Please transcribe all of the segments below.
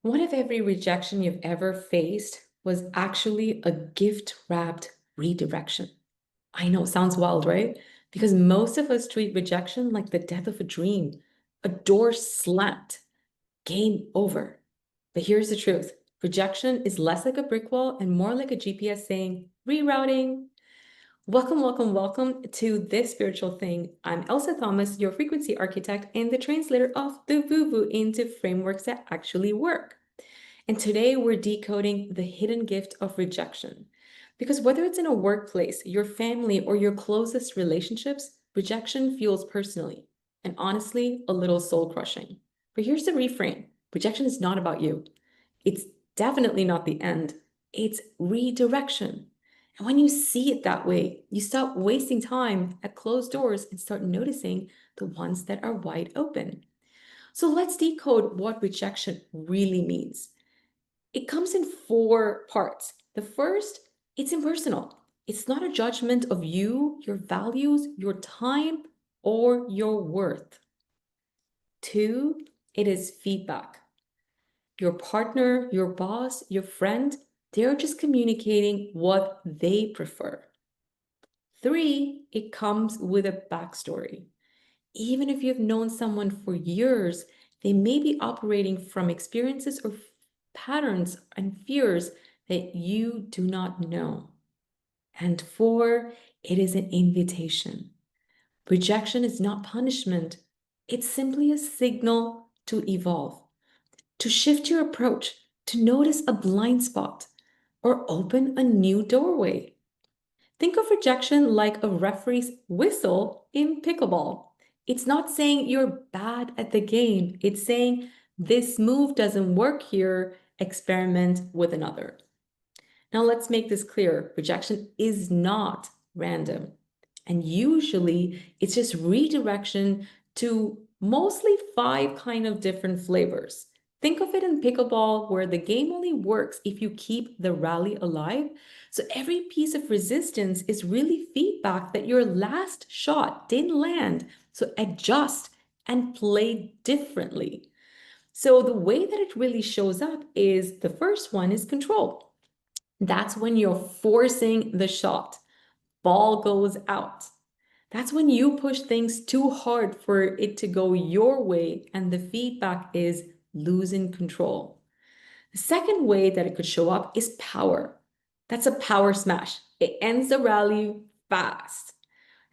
What if every rejection you've ever faced was actually a gift wrapped redirection? I know, sounds wild, right? Because most of us treat rejection like the death of a dream, a door slammed, game over. But here's the truth: rejection is less like a brick wall and more like a GPS saying, rerouting. Welcome, welcome, welcome to This Spiritual Thing. I'm Elsa Thomas, your frequency architect and the translator of the woo-woo into frameworks that actually work. And today we're decoding the hidden gift of rejection. Because whether it's in a workplace, your family, or your closest relationships, rejection feels personally and honestly a little soul crushing. But here's the reframe: rejection is not about you. It's definitely not the end, it's redirection. And when you see it that way, you stop wasting time at closed doors and start noticing the ones that are wide open. So let's decode what rejection really means. It comes in four parts. The first, it's impersonal. It's not a judgment of you, your values, your time, or your worth. Two, it is feedback. Your partner, your boss, your friend, they're just communicating what they prefer. Three, it comes with a backstory. Even if you've known someone for years, they may be operating from experiences or patterns and fears that you do not know. And four, it is an invitation. Rejection is not punishment, it's simply a signal to evolve, to shift your approach, to notice a blind spot, or open a new doorway. Think of rejection like a referee's whistle in pickleball. It's not saying you're bad at the game, it's saying this move doesn't work here, experiment with another. Now, let's make this clear: rejection is not random. And usually it's just redirection to mostly five kind of different flavors. Think of it in pickleball, where the game only works if you keep the rally alive. So every piece of resistance is really feedback that your last shot didn't land. So adjust and play differently. So the way that it really shows up is, the first one is control. That's when you're forcing the shot. Ball goes out. That's when you push things too hard for it to go your way, and the feedback is losing control. The second way that it could show up is power. That's a power smash. It ends the rally fast.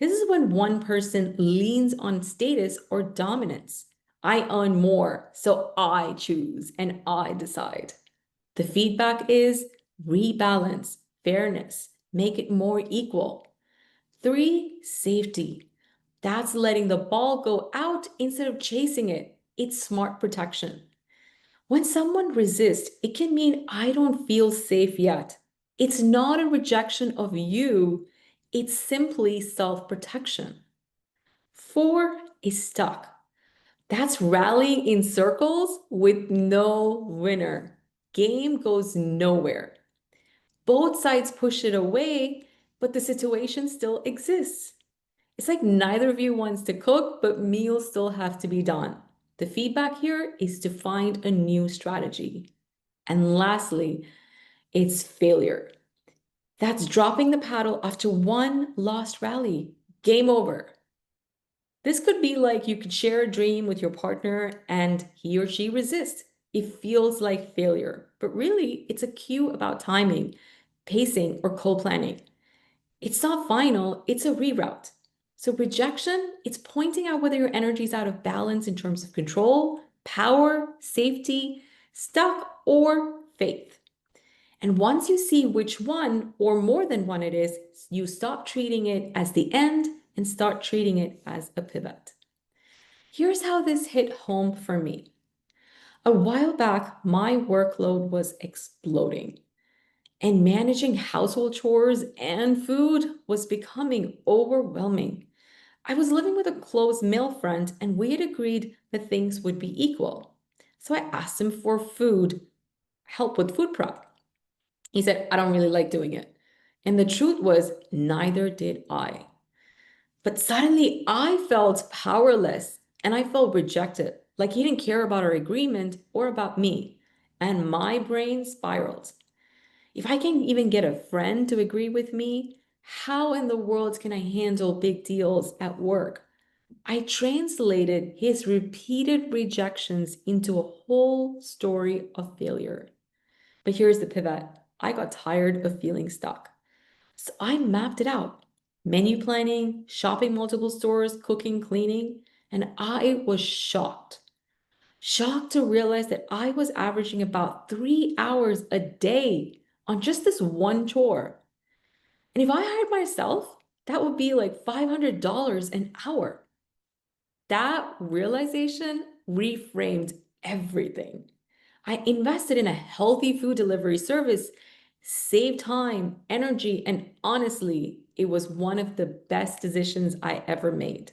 This is when one person leans on status or dominance. I earn more, so I choose and I decide. The feedback is rebalance, fairness, make it more equal. Three, safety. That's letting the ball go out instead of chasing it. It's smart protection. When someone resists, it can mean I don't feel safe yet. It's not a rejection of you, it's simply self protection. Four is stuck. That's rallying in circles with no winner. Game goes nowhere. Both sides push it away, but the situation still exists. It's like neither of you wants to cook, but meals still have to be done. The feedback here is to find a new strategy. And lastly, it's failure. That's dropping the paddle after one lost rally. Game over. This could be like you could share a dream with your partner and he or she resists. It feels like failure, but really it's a cue about timing, pacing, or co-planning. It's not final, it's a reroute. So rejection, it's pointing out whether your energy is out of balance in terms of control, power, safety, stuck, or faith. And once you see which one or more than one it is, you stop treating it as the end and start treating it as a pivot. Here's how this hit home for me. A while back, my workload was exploding, and managing household chores and food was becoming overwhelming. I was living with a close male friend, and we had agreed that things would be equal. So I asked him for help with food prep. He said, I don't really like doing it. And the truth was, neither did I. But suddenly I felt powerless and I felt rejected, like he didn't care about our agreement or about me. and my brain spiraled. If I can't even get a friend to agree with me, how in the world can I handle big deals at work? I translated his repeated rejections into a whole story of failure. But here's the pivot. I got tired of feeling stuck. So I mapped it out. Menu planning, shopping multiple stores, cooking, cleaning, and I was shocked. Shocked to realize that I was averaging about 3 hours a day on just this one chore. And if I hired myself, that would be like $500 an hour. That realization reframed everything. I invested in a healthy food delivery service, saved time, energy, and honestly, it was one of the best decisions I ever made.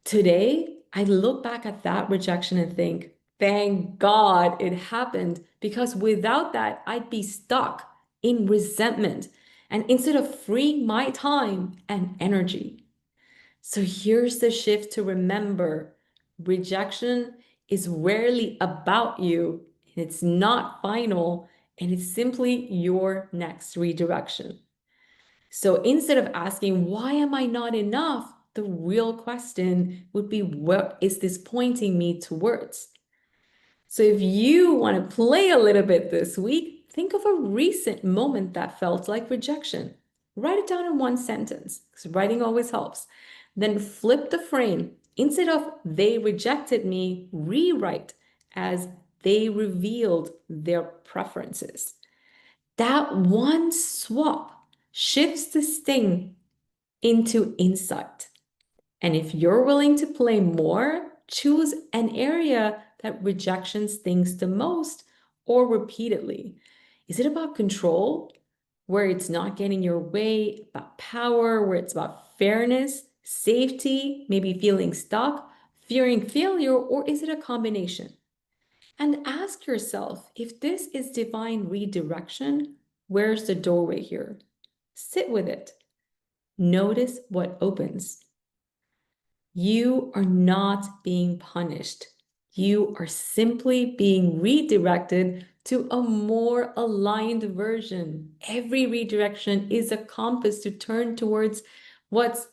Today, I look back at that rejection and think, thank God it happened, because without that, I'd be stuck in resentment and instead of freeing my time and energy. So here's the shift to remember: rejection is rarely about you, it's not final, and it's simply your next redirection. So instead of asking, why am I not enough? The real question would be, what is this pointing me towards? So if you want to play a little bit this week, think of a recent moment that felt like rejection. Write it down in one sentence, because writing always helps. Then flip the frame. Instead of they rejected me, rewrite as they revealed their preferences. That one swap shifts the sting into insight. And if you're willing to play more, choose an area that rejection stings the most or repeatedly. Is it about control, where it's not getting your way, about power, where it's about fairness, safety, maybe feeling stuck, fearing failure, or is it a combination? And ask yourself, if this is divine redirection, where's the doorway here? Sit with it. Notice what opens. You are not being punished. You are simply being redirected to a more aligned version. Every redirection is a compass to turn towards what's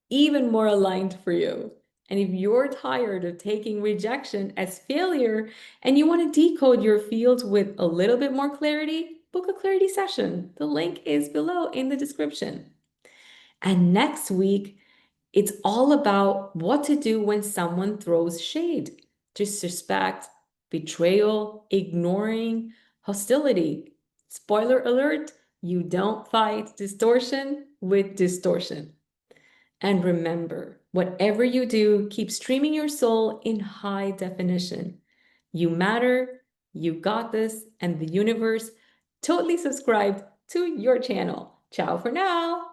even more aligned for you. And if you're tired of taking rejection as failure and you want to decode your field with a little bit more clarity, book a clarity session. The link is below in the description. And next week, it's all about what to do when someone throws shade, disrespect, betrayal, ignoring, hostility. Spoiler alert, you don't fight distortion with distortion. And remember, whatever you do, keep streaming your soul in high definition. You matter, you got this, and the universe totally subscribed to your channel. Ciao for now.